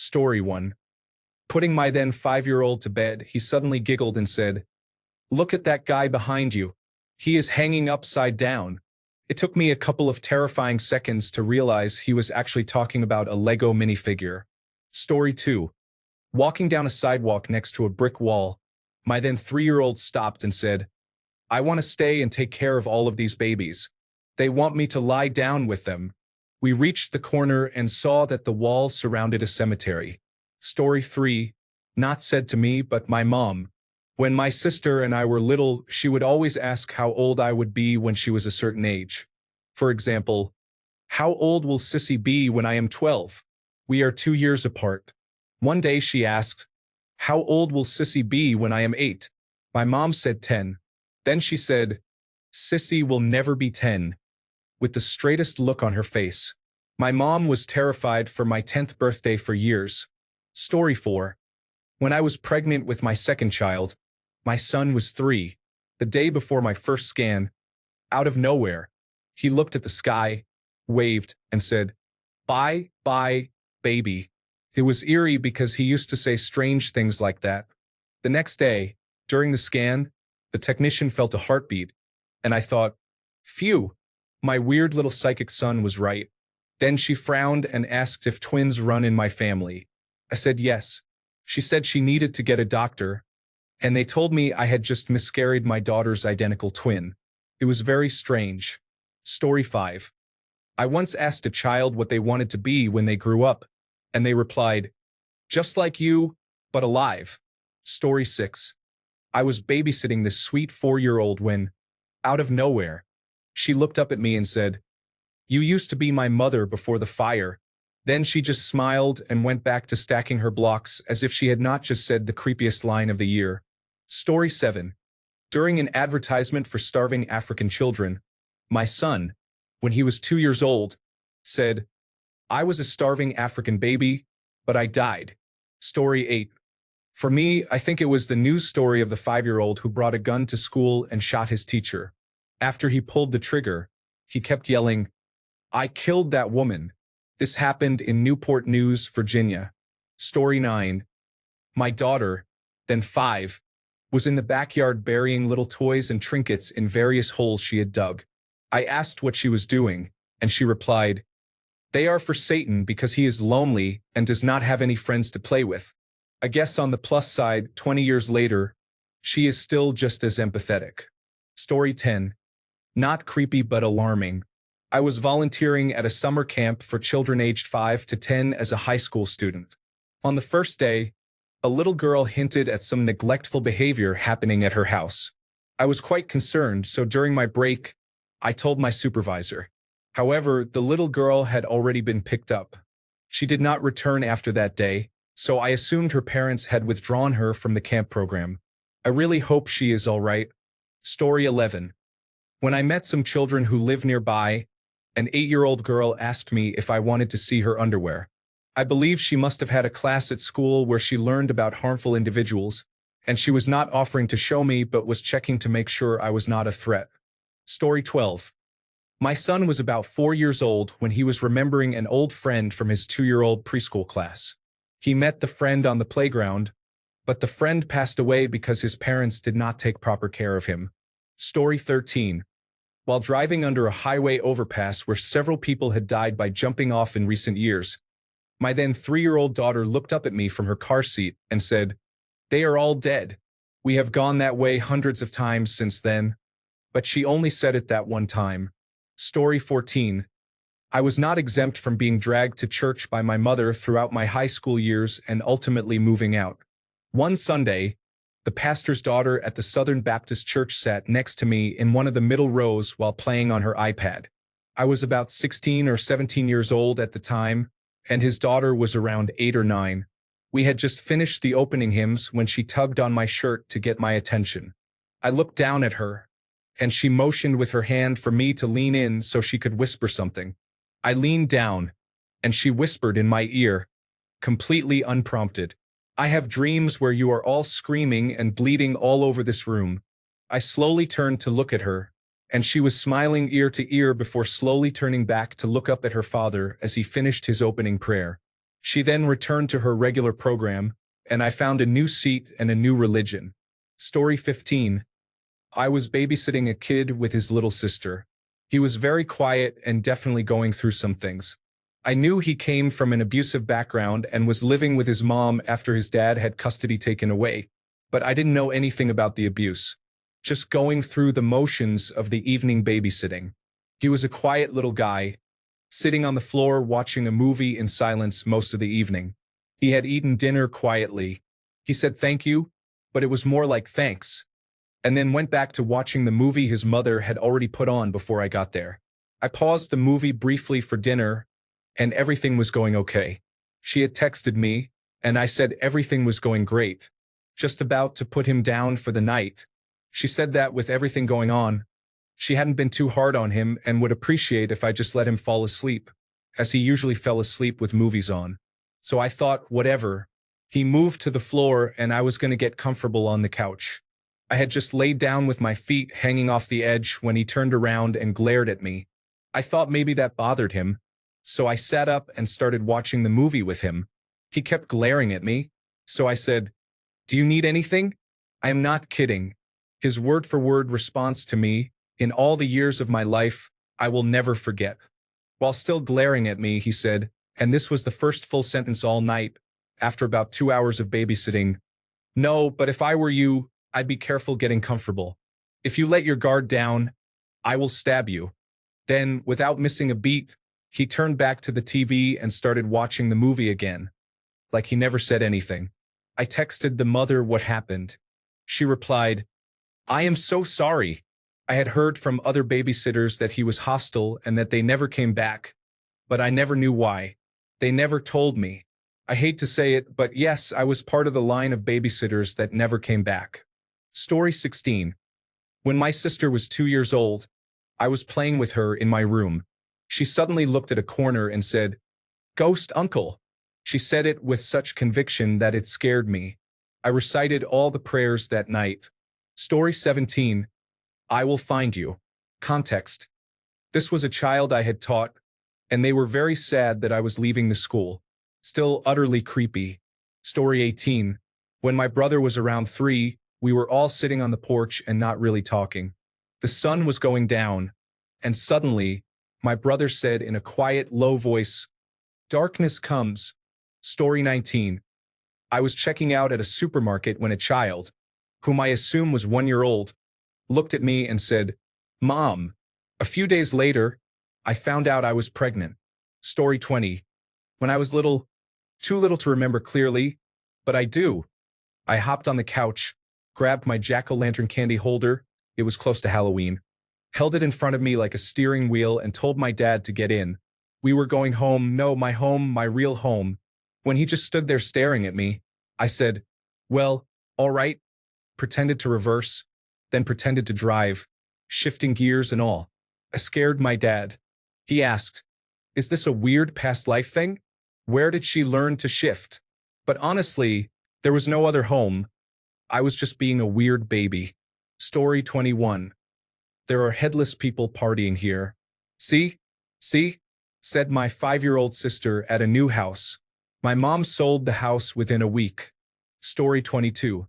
Story 1. Putting my then 5-year-old to bed, he suddenly giggled and said, "Look at that guy behind you. He is hanging upside down." It took me a couple of terrifying seconds to realize he was actually talking about a Lego minifigure. Story 2. Walking down a sidewalk next to a brick wall, my then 3-year-old stopped and said, "I want to stay and take care of all of these babies. They want me to lie down with them." We reached the corner and saw that the wall surrounded a cemetery. Story 3. Not said to me, but my mom. When my sister and I were little, she would always ask how old I would be when she was a certain age. For example, "How old will Sissy be when I am 12? We are 2 years apart." One day she asked, "How old will Sissy be when I am 8? My mom said 10. Then she said, "Sissy will never be 10. With the straightest look on her face. My mom was terrified for my 10th birthday for years. Story 4. When I was pregnant with my second child, my son was 3. The day before my first scan, out of nowhere, he looked at the sky, waved, and said, "Bye, bye, baby." It was eerie because he used to say strange things like that. The next day, during the scan, the technician felt a heartbeat, and I thought, phew, my weird little psychic son was right. Then she frowned and asked if twins run in my family. I said yes. She said she needed to get a doctor, and they told me I had just miscarried my daughter's identical twin. It was very strange. Story 5. I once asked a child what they wanted to be when they grew up, and they replied, "Just like you, but alive." Story 6. I was babysitting this sweet 4-year-old when, out of nowhere, she looked up at me and said, "You used to be my mother before the fire." Then she just smiled and went back to stacking her blocks as if she had not just said the creepiest line of the year. Story 7. During an advertisement for starving African children, my son, when he was 2 years old, said, "I was a starving African baby, but I died." Story 8. For me, I think it was the news story of the 5-year-old who brought a gun to school and shot his teacher. After he pulled the trigger, he kept yelling, "I killed that woman." This happened in Newport News, Virginia. Story 9. My daughter, then 5, was in the backyard burying little toys and trinkets in various holes she had dug. I asked what she was doing, and she replied, "They are for Satan because he is lonely and does not have any friends to play with." I guess on the plus side, 20 years later, she is still just as empathetic. Story 10. Not creepy but alarming. I was volunteering at a summer camp for children aged 5 to 10 as a high school student. On the first day, a little girl hinted at some neglectful behavior happening at her house. I was quite concerned, so during my break, I told my supervisor. However, the little girl had already been picked up. She did not return after that day, so I assumed her parents had withdrawn her from the camp program. I really hope she is all right. Story 11. When I met some children who live nearby, an 8-year-old girl asked me if I wanted to see her underwear. I believe she must have had a class at school where she learned about harmful individuals, and she was not offering to show me but was checking to make sure I was not a threat. Story 12. My son was about 4 years old when he was remembering an old friend from his 2-year-old preschool class. He met the friend on the playground, but the friend passed away because his parents did not take proper care of him. Story 13. While driving under a highway overpass where several people had died by jumping off in recent years, my then 3-year-old daughter looked up at me from her car seat and said, "They are all dead. We have gone that way hundreds of times since then." But she only said it that one time. Story 14. I was not exempt from being dragged to church by my mother throughout my high school years and ultimately moving out. One Sunday, the pastor's daughter at the Southern Baptist Church sat next to me in one of the middle rows while playing on her iPad. I was about 16 or 17 years old at the time, and his daughter was around 8 or 9. We had just finished the opening hymns when she tugged on my shirt to get my attention. I looked down at her, and she motioned with her hand for me to lean in so she could whisper something. I leaned down, and she whispered in my ear, completely unprompted, "I have dreams where you are all screaming and bleeding all over this room." I slowly turned to look at her, and she was smiling ear to ear before slowly turning back to look up at her father as he finished his opening prayer. She then returned to her regular program, and I found a new seat and a new religion. Story 15. I was babysitting a kid with his little sister. He was very quiet and definitely going through some things. I knew he came from an abusive background and was living with his mom after his dad had custody taken away, but I didn't know anything about the abuse. Just going through the motions of the evening babysitting. He was a quiet little guy, sitting on the floor watching a movie in silence most of the evening. He had eaten dinner quietly. He said thank you, but it was more like thanks, and then went back to watching the movie his mother had already put on before I got there. I paused the movie briefly for dinner, and everything was going okay. She had texted me, and I said everything was going great. Just about to put him down for the night. She said that with everything going on, she hadn't been too hard on him and would appreciate if I just let him fall asleep, as he usually fell asleep with movies on. So I thought, whatever. He moved to the floor and I was going to get comfortable on the couch. I had just laid down with my feet hanging off the edge when he turned around and glared at me. I thought maybe that bothered him, so I sat up and started watching the movie with him. He kept glaring at me, so I said, "Do you need anything?" I am not kidding. His word-for-word response to me, in all the years of my life, I will never forget. While still glaring at me, he said, and this was the first full sentence all night, after about 2 hours of babysitting, "No, but if I were you, I'd be careful getting comfortable. If you let your guard down, I will stab you." Then, without missing a beat, he turned back to the TV and started watching the movie again, like he never said anything. I texted the mother what happened. She replied, "I am so sorry. I had heard from other babysitters that he was hostile and that they never came back, but I never knew why. They never told me. I hate to say it, but yes, I was part of the line of babysitters that never came back." Story 16. When my sister was 2 years old, I was playing with her in my room. She suddenly looked at a corner and said, "Ghost uncle." She said it with such conviction that it scared me. I recited all the prayers that night. Story 17. I will find you. Context. This was a child I had taught, and they were very sad that I was leaving the school. Still utterly creepy. Story 18. When my brother was around 3, we were all sitting on the porch and not really talking. The sun was going down, and suddenly, my brother said in a quiet, low voice, "Darkness comes." Story 19. I was checking out at a supermarket when a child, whom I assume was 1 year old, looked at me and said, "Mom." A few days later, I found out I was pregnant. Story 20. When I was little, too little to remember clearly, but I do. I hopped on the couch, grabbed my jack-o'-lantern candy holder, it was close to Halloween, held it in front of me like a steering wheel and told my dad to get in. We were going home, no, my home, my real home. When he just stood there staring at me, I said, "Well, all right," pretended to reverse, then pretended to drive, shifting gears and all. I scared my dad. He asked, "Is this a weird past life thing? Where did she learn to shift?" But honestly, there was no other home. I was just being a weird baby. Story 21. There are headless people partying here. See? See? Said my 5-year-old sister at a new house. My mom sold the house within a week. Story 22.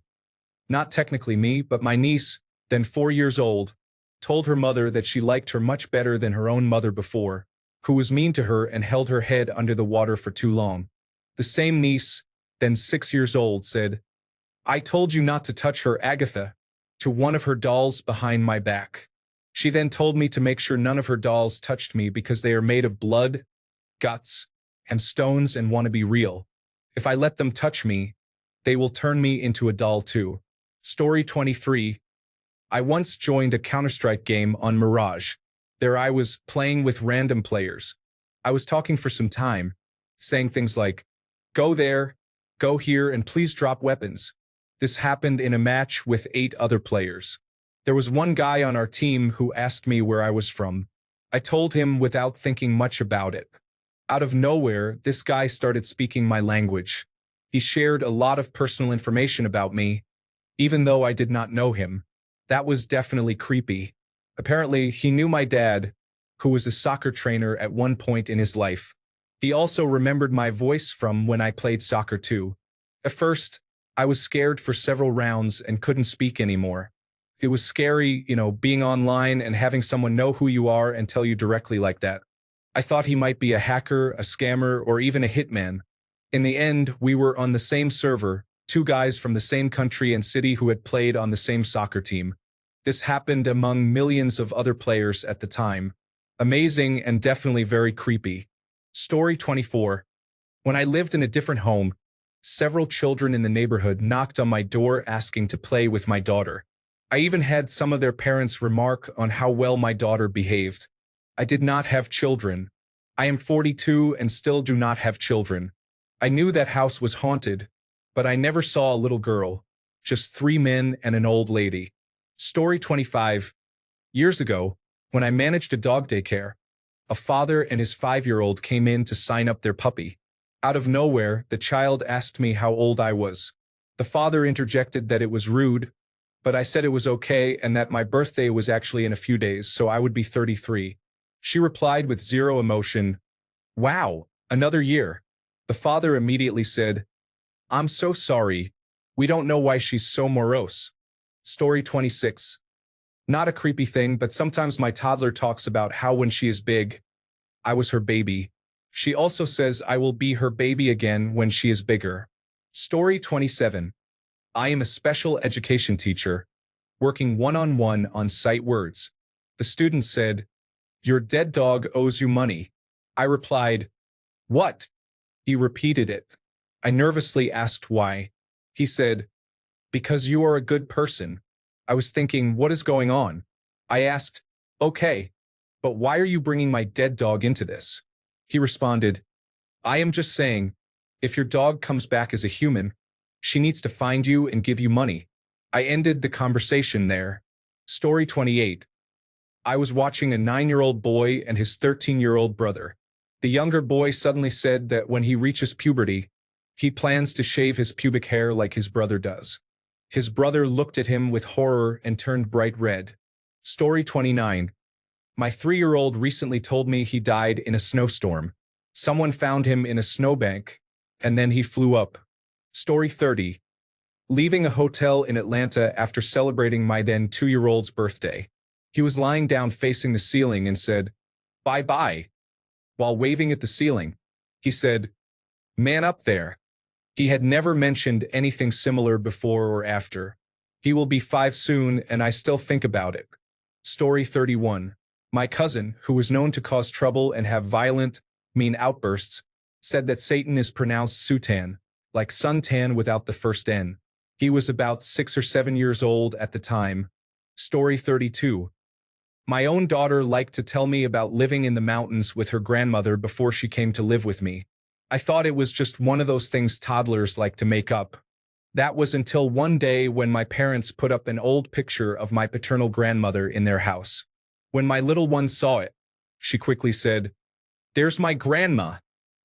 Not technically me, but my niece, then 4 years old, told her mother that she liked her much better than her own mother before, who was mean to her and held her head under the water for too long. The same niece, then 6 years old, said, "I told you not to touch her, Agatha," to one of her dolls behind my back. She then told me to make sure none of her dolls touched me because they are made of blood, guts, and stones and want to be real. If I let them touch me, they will turn me into a doll too. Story 23. I once joined a Counter-Strike game on Mirage. There I was, playing with random players. I was talking for some time, saying things like, "Go there, go here, and please drop weapons." This happened in a match with 8 other players. There was one guy on our team who asked me where I was from. I told him without thinking much about it. Out of nowhere, this guy started speaking my language. He shared a lot of personal information about me, even though I did not know him. That was definitely creepy. Apparently, he knew my dad, who was a soccer trainer at one point in his life. He also remembered my voice from when I played soccer too. At first, I was scared for several rounds and couldn't speak anymore. It was scary, being online and having someone know who you are and tell you directly like that. I thought he might be a hacker, a scammer, or even a hitman. In the end, we were on the same server, two guys from the same country and city who had played on the same soccer team. This happened among millions of other players at the time. Amazing and definitely very creepy. Story 24. When I lived in a different home, several children in the neighborhood knocked on my door asking to play with my daughter. I even had some of their parents remark on how well my daughter behaved. I did not have children. I am 42 and still do not have children. I knew that house was haunted, but I never saw a little girl, just 3 men and an old lady. Story 25. Years ago, when I managed a dog daycare, a father and his 5-year-old came in to sign up their puppy. Out of nowhere, the child asked me how old I was. The father interjected that it was rude, but I said it was okay and that my birthday was actually in a few days, so I would be 33. She replied with zero emotion, "Wow, another year." The father immediately said, "I'm so sorry. We don't know why she's so morose." Story 26. Not a creepy thing, but sometimes my toddler talks about how when she is big, I was her baby. She also says I will be her baby again when she is bigger. Story 27. I am a special education teacher, working one-on-one on sight words. The student said, "Your dead dog owes you money." I replied, "What?" He repeated it. I nervously asked why. He said, "Because you are a good person." I was thinking, what is going on? I asked, "Okay, but why are you bringing my dead dog into this?" He responded, "I am just saying, if your dog comes back as a human, she needs to find you and give you money." I ended the conversation there. Story 28. I was watching a 9-year-old boy and his 13-year-old brother. The younger boy suddenly said that when he reaches puberty, he plans to shave his pubic hair like his brother does. His brother looked at him with horror and turned bright red. Story 29. My 3-year-old recently told me he died in a snowstorm. Someone found him in a snowbank, and then he flew up. Story 30. Leaving a hotel in Atlanta after celebrating my then 2-year-old's birthday. He was lying down facing the ceiling and said, "Bye-bye." While waving at the ceiling, he said, "Man up there." He had never mentioned anything similar before or after. He will be 5 soon, and I still think about it. Story 31. My cousin, who was known to cause trouble and have violent, mean outbursts, said that Satan is pronounced Sutan, like suntan without the first N. He was about 6 or 7 years old at the time. Story 32. My own daughter liked to tell me about living in the mountains with her grandmother before she came to live with me. I thought it was just one of those things toddlers like to make up. That was until one day when my parents put up an old picture of my paternal grandmother in their house. When my little one saw it, she quickly said, "There's my grandma."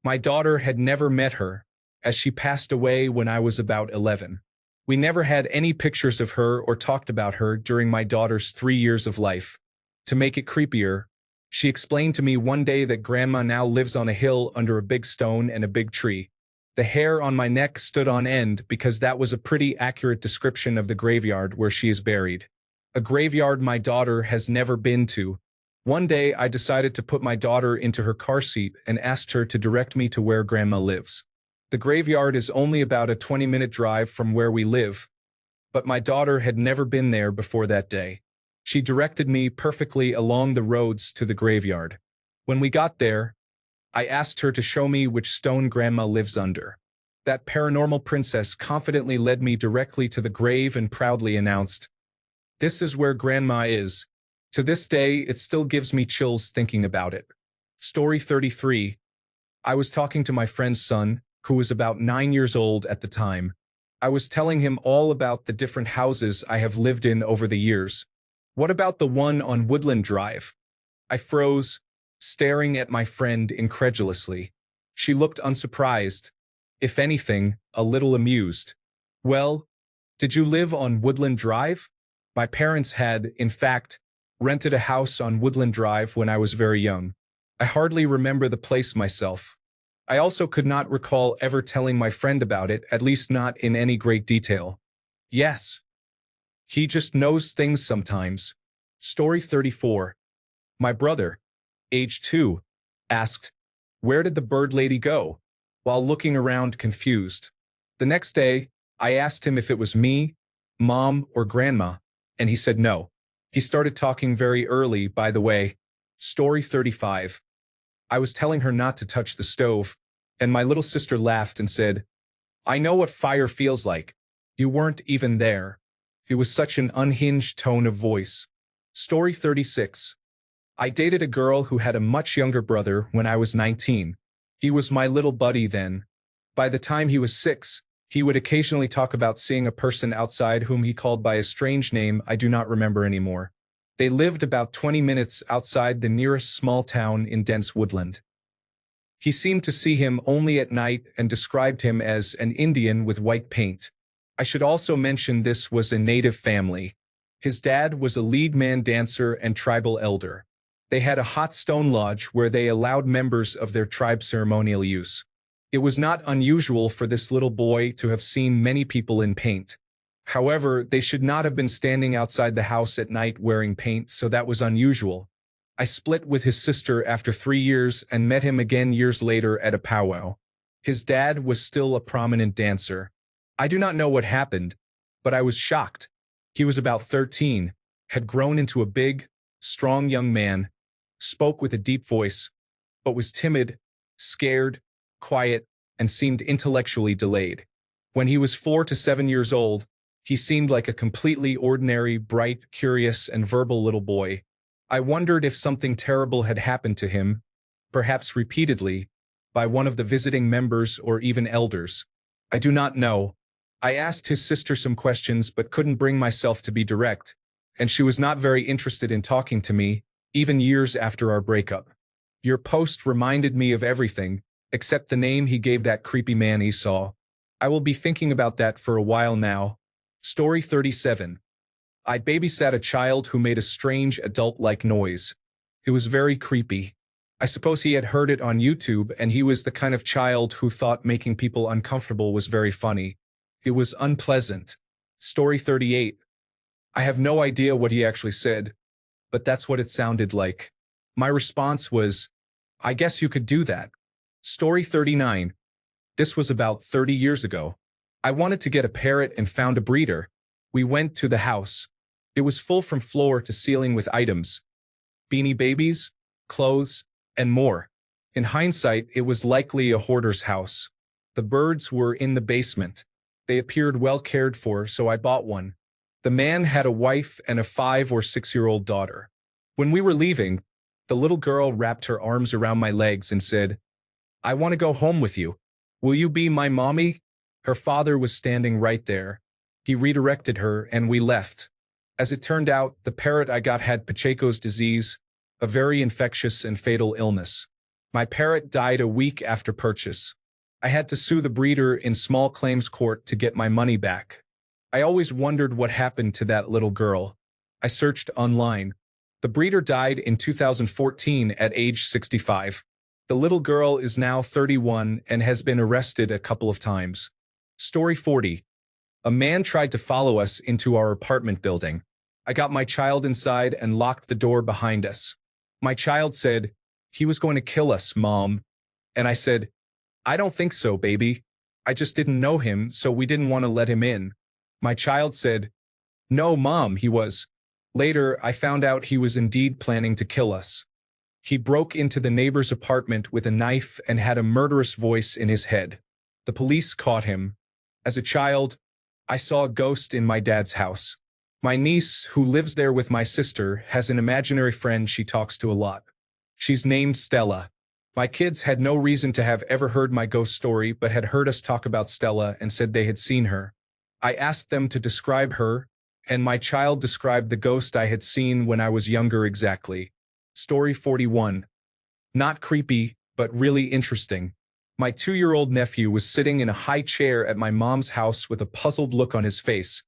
My daughter had never met her, as she passed away when I was about 11. We never had any pictures of her or talked about her during my daughter's 3 years of life. To make it creepier, she explained to me one day that Grandma now lives on a hill under a big stone and a big tree. The hair on my neck stood on end because that was a pretty accurate description of the graveyard where she is buried. A graveyard my daughter has never been to. One day I decided to put my daughter into her car seat and asked her to direct me to where Grandma lives. The graveyard is only about a 20-minute drive from where we live, but my daughter had never been there before that day. She directed me perfectly along the roads to the graveyard. When we got there, I asked her to show me which stone Grandma lives under. That paranormal princess confidently led me directly to the grave and proudly announced, "This is where Grandma is." To this day, it still gives me chills thinking about it. Story 33. I was talking to my friend's son, who was about 9 years old at the time. I was telling him all about the different houses I have lived in over the years. "What about the one on Woodland Drive?" I froze, staring at my friend incredulously. She looked unsurprised, if anything, a little amused. "Well, did you live on Woodland Drive?" My parents had, in fact, rented a house on Woodland Drive when I was very young. I hardly remember the place myself. I also could not recall ever telling my friend about it, at least not in any great detail. Yes. He just knows things sometimes. Story 34. My brother, age 2, asked, "Where did the bird lady go?" while looking around confused. The next day, I asked him if it was me, mom, or grandma, and he said no. He started talking very early, by the way. Story 35. I was telling her not to touch the stove, and my little sister laughed and said, "I know what fire feels like. You weren't even there." It was such an unhinged tone of voice. Story 36. I dated a girl who had a much younger brother when I was 19. He was my little buddy then. By the time he was 6, he would occasionally talk about seeing a person outside whom he called by a strange name I do not remember anymore. They lived about 20 minutes outside the nearest small town in dense woodland. He seemed to see him only at night and described him as an Indian with white paint. I should also mention this was a native family. His dad was a lead man dancer and tribal elder. They had a hot stone lodge where they allowed members of their tribe ceremonial use. It was not unusual for this little boy to have seen many people in paint. However, they should not have been standing outside the house at night wearing paint, so that was unusual. I split with his sister after 3 years and met him again years later at a powwow. His dad was still a prominent dancer. I do not know what happened, but I was shocked. He was about 13, had grown into a big, strong young man, spoke with a deep voice, but was timid, scared, quiet, and seemed intellectually delayed. When he was 4 to 7 years old, he seemed like a completely ordinary, bright, curious, and verbal little boy. I wondered if something terrible had happened to him, perhaps repeatedly, by one of the visiting members or even elders. I do not know. I asked his sister some questions but couldn't bring myself to be direct, and she was not very interested in talking to me, even years after our breakup. Your post reminded me of everything, except the name he gave that creepy man he saw. I will be thinking about that for a while now. Story 37. I babysat a child who made a strange adult-like noise. It was very creepy. I suppose he had heard it on YouTube, and he was the kind of child who thought making people uncomfortable was very funny. It was unpleasant. Story 38. I have no idea what he actually said, but that's what it sounded like. My response was, "I guess you could do that." Story 39. This was about 30 years ago. I wanted to get a parrot and found a breeder. We went to the house. It was full from floor to ceiling with items. Beanie Babies, clothes, and more. In hindsight, it was likely a hoarder's house. The birds were in the basement. They appeared well cared for, so I bought one. The man had a wife and a 5 or 6-year-old daughter. When we were leaving, the little girl wrapped her arms around my legs and said, "I want to go home with you. Will you be my mommy?" Her father was standing right there. He redirected her and we left. As it turned out, the parrot I got had Pacheco's disease, a very infectious and fatal illness. My parrot died a week after purchase. I had to sue the breeder in small claims court to get my money back. I always wondered what happened to that little girl. I searched online. The breeder died in 2014 at age 65. The little girl is now 31 and has been arrested a couple of times. Story 40. A man tried to follow us into our apartment building. I got my child inside and locked the door behind us. My child said, "He was going to kill us, Mom." And I said, "I don't think so, baby. I just didn't know him, so we didn't want to let him in." My child said, "No, Mom, he was." Later, I found out he was indeed planning to kill us. He broke into the neighbor's apartment with a knife and had a murderous voice in his head. The police caught him. As a child, I saw a ghost in my dad's house. My niece, who lives there with my sister, has an imaginary friend she talks to a lot. She's named Stella. My kids had no reason to have ever heard my ghost story but had heard us talk about Stella and said they had seen her. I asked them to describe her, and my child described the ghost I had seen when I was younger exactly. Story 41. Not creepy, but really interesting. My 2-year-old nephew was sitting in a high chair at my mom's house with a puzzled look on his face,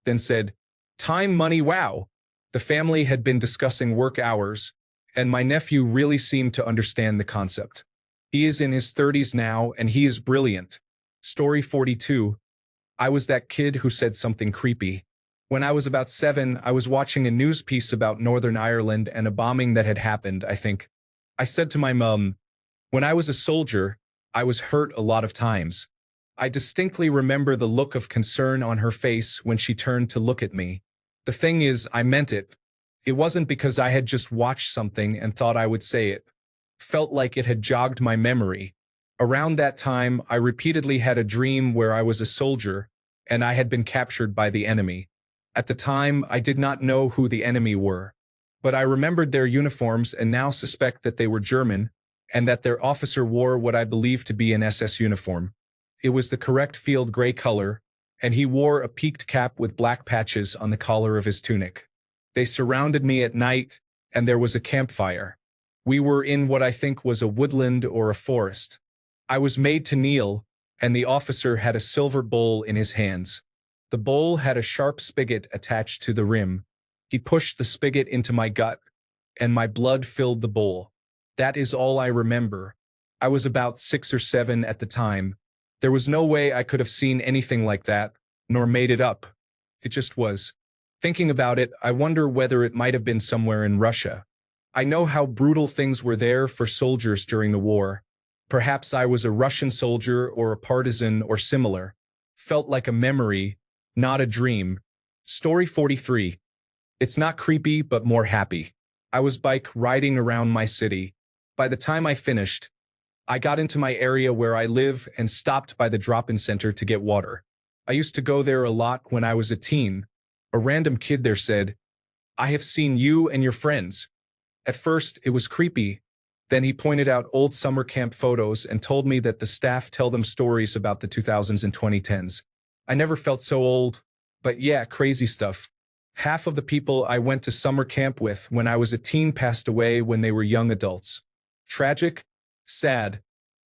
then said, "Time, money, wow." The family had been discussing work hours, and my nephew really seemed to understand the concept. He is in his 30s now and he is brilliant. Story 42. I was that kid who said something creepy. When I was about 7, I was watching a news piece about Northern Ireland and a bombing that had happened, I think. I said to my mum, when I was a soldier, I was hurt a lot of times. I distinctly remember the look of concern on her face when she turned to look at me. The thing is, I meant it. It wasn't because I had just watched something and thought I would say it. Felt like it had jogged my memory. Around that time, I repeatedly had a dream where I was a soldier, and I had been captured by the enemy. At the time, I did not know who the enemy were. But I remembered their uniforms and now suspect that they were German, and that their officer wore what I believe to be an SS uniform. It was the correct field gray color, and he wore a peaked cap with black patches on the collar of his tunic. They surrounded me at night, and there was a campfire. We were in what I think was a woodland or a forest. I was made to kneel, and the officer had a silver bowl in his hands. The bowl had a sharp spigot attached to the rim. He pushed the spigot into my gut, and my blood filled the bowl. That is all I remember. I was about 6 or 7 at the time. There was no way I could have seen anything like that, nor made it up. It just was. Thinking about it, I wonder whether it might have been somewhere in Russia. I know how brutal things were there for soldiers during the war. Perhaps I was a Russian soldier or a partisan or similar. Felt like a memory, not a dream. Story 43. It's not creepy, but more happy. I was bike riding around my city. By the time I finished, I got into my area where I live and stopped by the drop-in center to get water. I used to go there a lot when I was a teen. A random kid there said, "I have seen you and your friends." At first, it was creepy. Then he pointed out old summer camp photos and told me that the staff tell them stories about the 2000s and 2010s. I never felt so old, but yeah, crazy stuff. Half of the people I went to summer camp with when I was a teen passed away when they were young adults. Tragic, sad,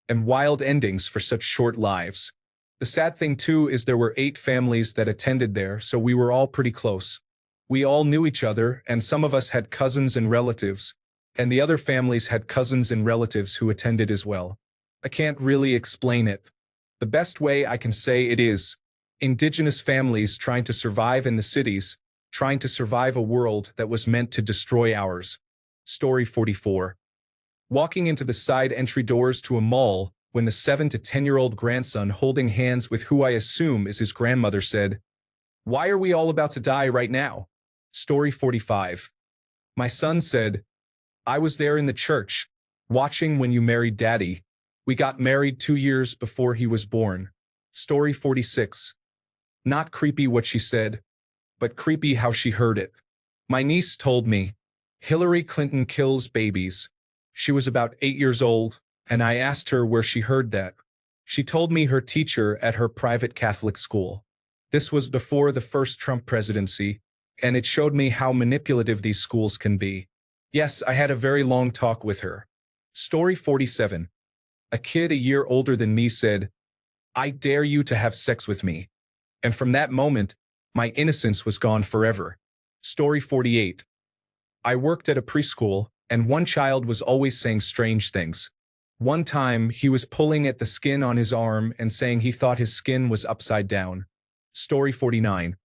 and wild endings for such short lives. The sad thing too is there were 8 families that attended there, so we were all pretty close. We all knew each other, and some of us had cousins and relatives, and the other families had cousins and relatives who attended as well. I can't really explain it. The best way I can say it is indigenous families trying to survive in the cities, trying to survive a world that was meant to destroy ours. Story 44. Walking into the side entry doors to a mall when the 7 to 10-year-old grandson holding hands with who I assume is his grandmother said, "Why are we all about to die right now?" Story 45. My son said, "I was there in the church, watching when you married Daddy. We got married 2 years before he was born." Story 46. Not creepy what she said, but creepy how she heard it. My niece told me, "Hillary Clinton kills babies." She was about 8 years old, and I asked her where she heard that. She told me her teacher at her private Catholic school. This was before the first Trump presidency, and it showed me how manipulative these schools can be. Yes, I had a very long talk with her. Story 47. A kid a year older than me said, "I dare you to have sex with me." And from that moment, my innocence was gone forever. Story 48. I worked at a preschool, and one child was always saying strange things. One time, he was pulling at the skin on his arm and saying he thought his skin was upside down. Story 49.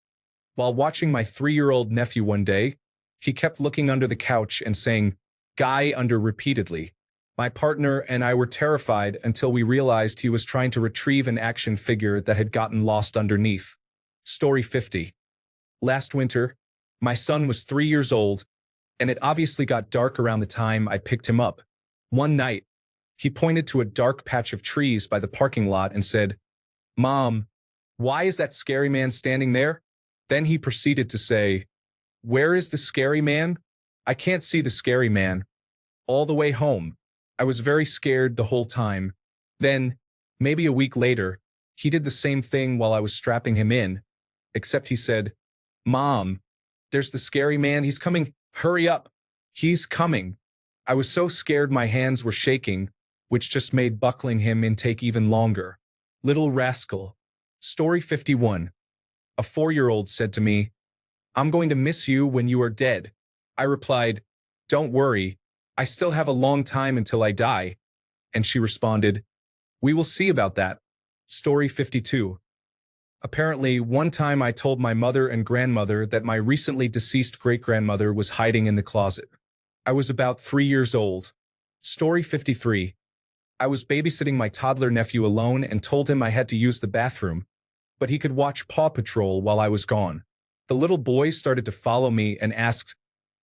While watching my 3-year-old nephew one day, he kept looking under the couch and saying, "Guy under" repeatedly. My partner and I were terrified until we realized he was trying to retrieve an action figure that had gotten lost underneath. Story 50. Last winter, my son was 3 years old, and it obviously got dark around the time I picked him up. One night, he pointed to a dark patch of trees by the parking lot and said, "Mom, why is that scary man standing there?" Then he proceeded to say, "Where is the scary man? I can't see the scary man." All the way home, I was very scared the whole time. Then, maybe a week later, he did the same thing while I was strapping him in, except he said, "Mom, there's the scary man, he's coming, hurry up, he's coming." I was so scared my hands were shaking, which just made buckling him in take even longer. Little rascal. Story 51. A 4-year-old said to me, "I'm going to miss you when you are dead." I replied, "Don't worry, I still have a long time until I die." and she responded, "We will see about that." Story 52. Apparently, one time I told my mother and grandmother that my recently deceased great-grandmother was hiding in the closet. I was about 3 years old. Story 53. I was babysitting my toddler nephew alone and told him I had to use the bathroom, but he could watch Paw Patrol while I was gone. The little boy started to follow me and asked,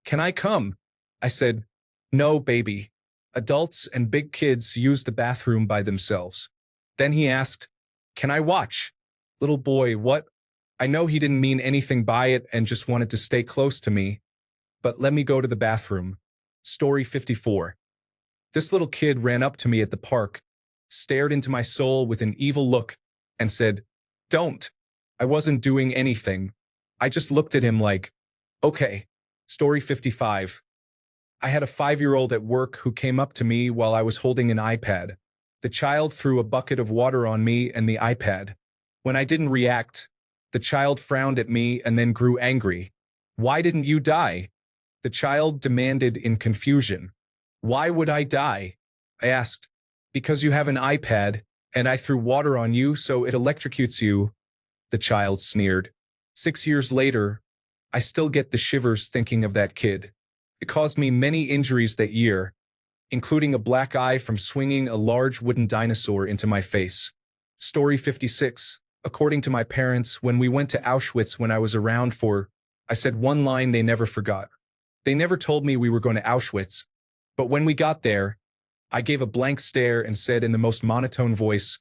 "Can I come?" I said, "No, baby. Adults and big kids use the bathroom by themselves." Then he asked, "Can I watch?" Little boy, what? I know he didn't mean anything by it and just wanted to stay close to me, but let me go to the bathroom. Story 54. This little kid ran up to me at the park, stared into my soul with an evil look, and said, "Don't." I wasn't doing anything. I just looked at him like, okay. Story 55. I had a 5-year-old at work who came up to me while I was holding an iPad. The child threw a bucket of water on me and the iPad. When I didn't react, the child frowned at me and then grew angry. "Why didn't you die?" The child demanded in confusion. "Why would I die?" I asked. "Because you have an iPad, and I threw water on you so it electrocutes you," the child sneered. 6 years later, I still get the shivers thinking of that kid. It caused me many injuries that year, including a black eye from swinging a large wooden dinosaur into my face. Story 56. According to my parents, when we went to Auschwitz when I was around 4, I said one line they never forgot. They never told me we were going to Auschwitz, but when we got there, I gave a blank stare and said in the most monotone voice,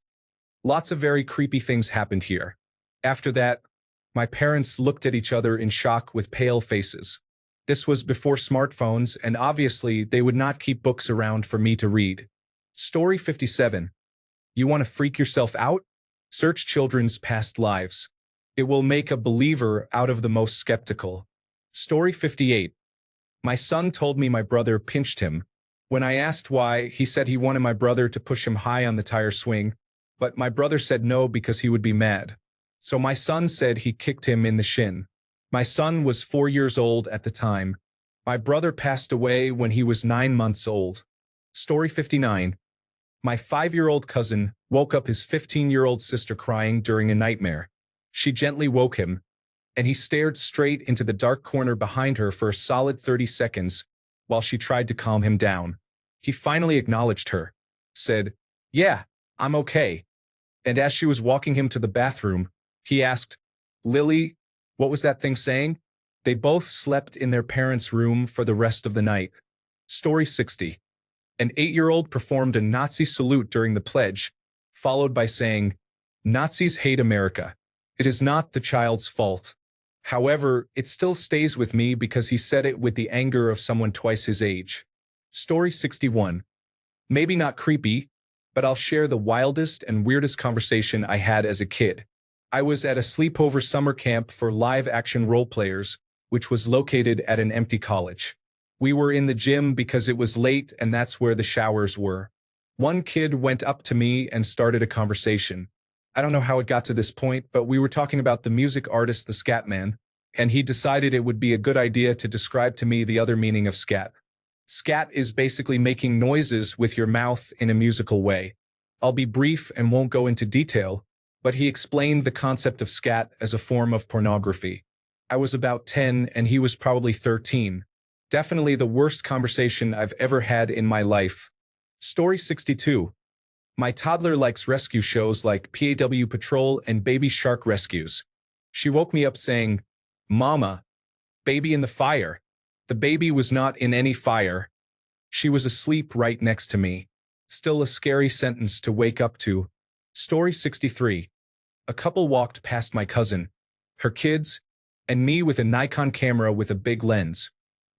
"Lots of very creepy things happened here." After that, my parents looked at each other in shock with pale faces. This was before smartphones, and obviously they would not keep books around for me to read. Story 57. You want to freak yourself out? Search children's past lives. It will make a believer out of the most skeptical. Story 58. My son told me my brother pinched him. When I asked why, he said he wanted my brother to push him high on the tire swing, but my brother said no because he would be mad. So my son said he kicked him in the shin. My son was 4 years old at the time. My brother passed away when he was 9 months old. Story 59. My 5-year-old cousin woke up his 15-year-old sister crying during a nightmare. She gently woke him, and he stared straight into the dark corner behind her for a solid 30 seconds while she tried to calm him down. He finally acknowledged her, said, "Yeah, I'm okay." And as she was walking him to the bathroom, he asked, "Lily, what was that thing saying?" They both slept in their parents' room for the rest of the night. Story 60. An 8-year-old performed a Nazi salute during the pledge, followed by saying, "Nazis hate America." It is not the child's fault. However, it still stays with me because he said it with the anger of someone twice his age. Story 61. Maybe not creepy, but I'll share the wildest and weirdest conversation I had as a kid. I was at a sleepover summer camp for live-action role players, which was located at an empty college. We were in the gym because it was late and that's where the showers were. One kid went up to me and started a conversation. I don't know how it got to this point, but we were talking about the music artist the Scatman, and he decided it would be a good idea to describe to me the other meaning of scat. Scat is basically making noises with your mouth in a musical way. I'll be brief and won't go into detail, but he explained the concept of scat as a form of pornography. I was about 10 and he was probably 13. Definitely the worst conversation I've ever had in my life. Story 62. My toddler likes rescue shows like PAW Patrol and Baby Shark Rescues. She woke me up saying, "Mama, baby in the fire." The baby was not in any fire. She was asleep right next to me. Still a scary sentence to wake up to. Story 63. A couple walked past my cousin, her kids, and me with a Nikon camera with a big lens.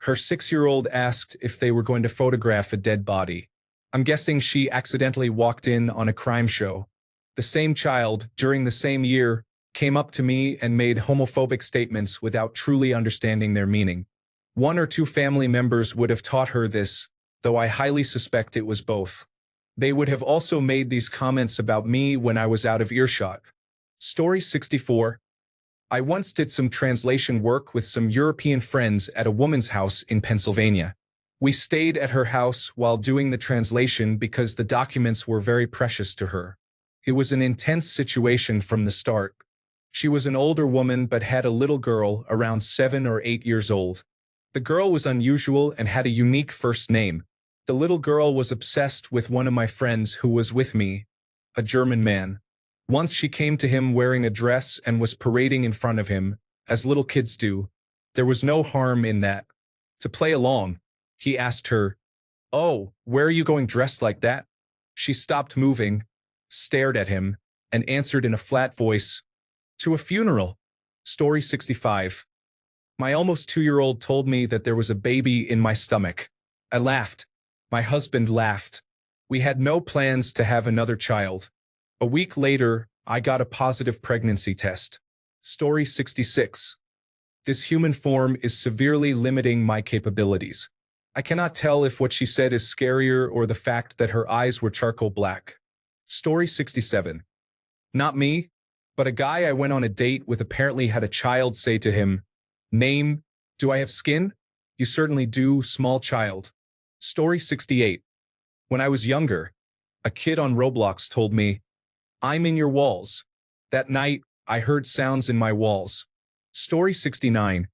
Her 6-year-old asked if they were going to photograph a dead body. I'm guessing she accidentally walked in on a crime show. The same child, during the same year, came up to me and made homophobic statements without truly understanding their meaning. 1 or 2 family members would have taught her this, though I highly suspect it was both. They would have also made these comments about me when I was out of earshot. Story 64. I once did some translation work with some European friends at a woman's house in Pennsylvania. We stayed at her house while doing the translation because the documents were very precious to her. It was an intense situation from the start. She was an older woman but had a little girl around 7 or 8 years old. The girl was unusual and had a unique first name. The little girl was obsessed with one of my friends who was with me, a German man. Once she came to him wearing a dress and was parading in front of him, as little kids do. There was no harm in that. To play along, he asked her, "Oh, where are you going dressed like that?" She stopped moving, stared at him, and answered in a flat voice, "To a funeral." Story 65. My almost 2-year-old told me that there was a baby in my stomach. I laughed. My husband laughed. We had no plans to have another child. A week later, I got a positive pregnancy test. Story 66. This human form is severely limiting my capabilities. I cannot tell if what she said is scarier or the fact that her eyes were charcoal black. Story 67. Not me, but a guy I went on a date with apparently had a child say to him, "Name, do I have skin?" "You certainly do, small child." Story 68. When I was younger, a kid on Roblox told me, "I'm in your walls." That night, I heard sounds in my walls. Story 69.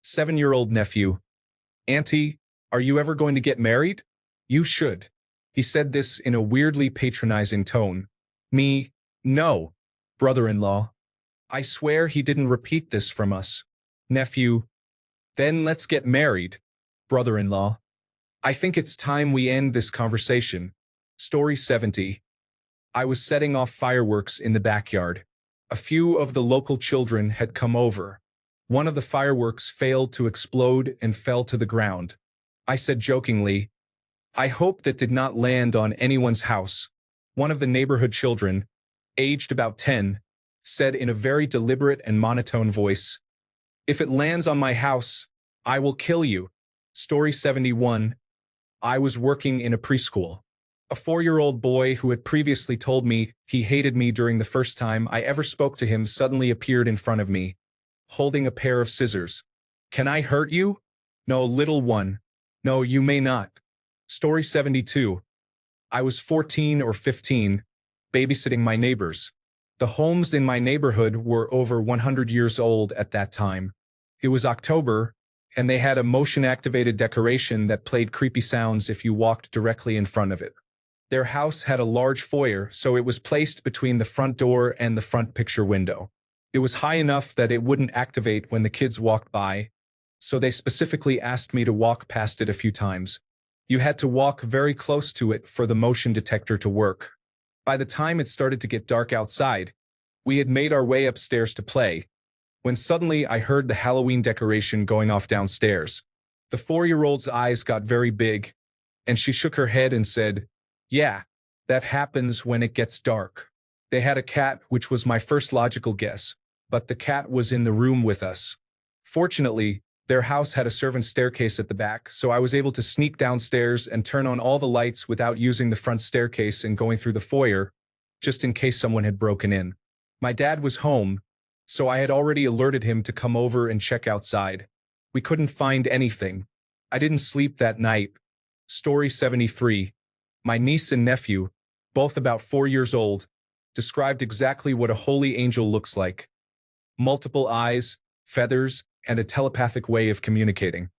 7-year-old nephew. "Auntie, are you ever going to get married?" "You should." He said this in a weirdly patronizing tone. Me, "No, brother-in-law." I swear he didn't repeat this from us. Nephew, "Then let's get married." Brother-in-law, "I think it's time we end this conversation." Story 70. I was setting off fireworks in the backyard. A few of the local children had come over. One of the fireworks failed to explode and fell to the ground. I said jokingly, "I hope that did not land on anyone's house." One of the neighborhood children, aged about 10, said in a very deliberate and monotone voice, "If it lands on my house, I will kill you." Story 71. I was working in a preschool. A 4-year-old boy who had previously told me he hated me during the first time I ever spoke to him suddenly appeared in front of me, holding a pair of scissors. "Can I hurt you?" "No, little one. No, you may not." Story 72. I was 14 or 15, babysitting my neighbors. The homes in my neighborhood were over 100 years old at that time. It was October, and they had a motion-activated decoration that played creepy sounds if you walked directly in front of it. Their house had a large foyer, so it was placed between the front door and the front picture window. It was high enough that it wouldn't activate when the kids walked by, so they specifically asked me to walk past it a few times. You had to walk very close to it for the motion detector to work. By the time it started to get dark outside, we had made our way upstairs to play, when suddenly I heard the Halloween decoration going off downstairs. The 4-year-old's eyes got very big, and she shook her head and said, "Yeah, that happens when it gets dark." They had a cat, which was my first logical guess, but the cat was in the room with us. Fortunately, their house had a servant's staircase at the back, so I was able to sneak downstairs and turn on all the lights without using the front staircase and going through the foyer, just in case someone had broken in. My dad was home, so I had already alerted him to come over and check outside. We couldn't find anything. I didn't sleep that night. Story 73. My niece and nephew, both about 4 years old, described exactly what a holy angel looks like. Multiple eyes, feathers, and a telepathic way of communicating.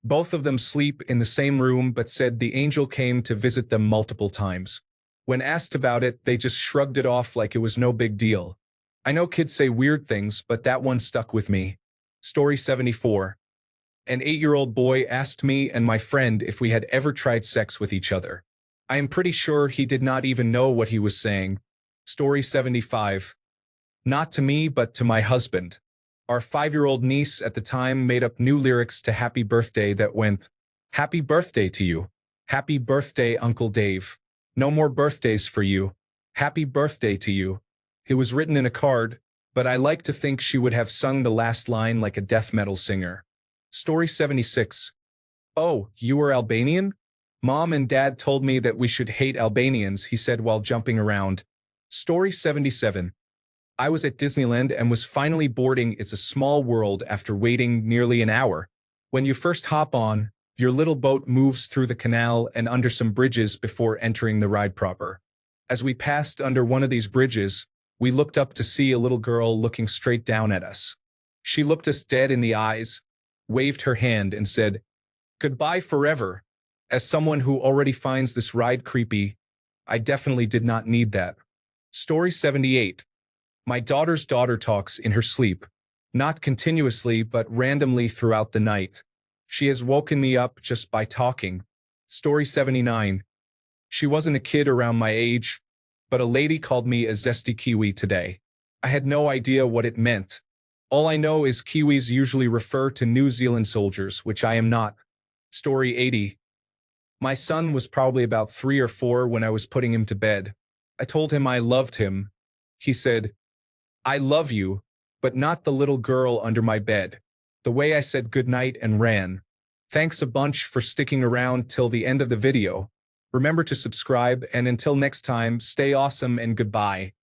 Both of them sleep in the same room but said the angel came to visit them multiple times. When asked about it, they just shrugged it off like it was no big deal. I know kids say weird things, but that one stuck with me. Story 74. An 8-year-old boy asked me and my friend if we had ever tried sex with each other. I am pretty sure he did not even know what he was saying. Story 75. Not to me, but to my husband. Our 5-year-old niece at the time made up new lyrics to Happy Birthday that went, "Happy birthday to you. Happy birthday, Uncle Dave. No more birthdays for you. Happy birthday to you." It was written in a card, but I like to think she would have sung the last line like a death metal singer. Story 76. "Oh, you are Albanian? Mom and Dad told me that we should hate Albanians," he said while jumping around. Story 77. I was at Disneyland and was finally boarding It's a Small World after waiting nearly an hour. When you first hop on, Your little boat moves through the canal and under some bridges before entering the ride proper. As we passed under one of these bridges, we looked up to see a little girl looking straight down at us. She looked us dead in the eyes, waved her hand, and said, "Goodbye forever." As someone who already finds this ride creepy, I definitely did not need that. Story 78. My daughter's daughter talks in her sleep. Not continuously, but randomly throughout the night. She has woken me up just by talking. Story 79. She wasn't a kid around my age, but a lady called me a zesty kiwi today. I had no idea what it meant. All I know is Kiwis usually refer to New Zealand soldiers, which I am not. Story 80. My son was probably about 3 or 4 when I was putting him to bed. I told him I loved him. He said, "I love you, but not the little girl under my bed." The way I said goodnight and ran. Thanks a bunch for sticking around till the end of the video. Remember to subscribe, and until next time, stay awesome and goodbye.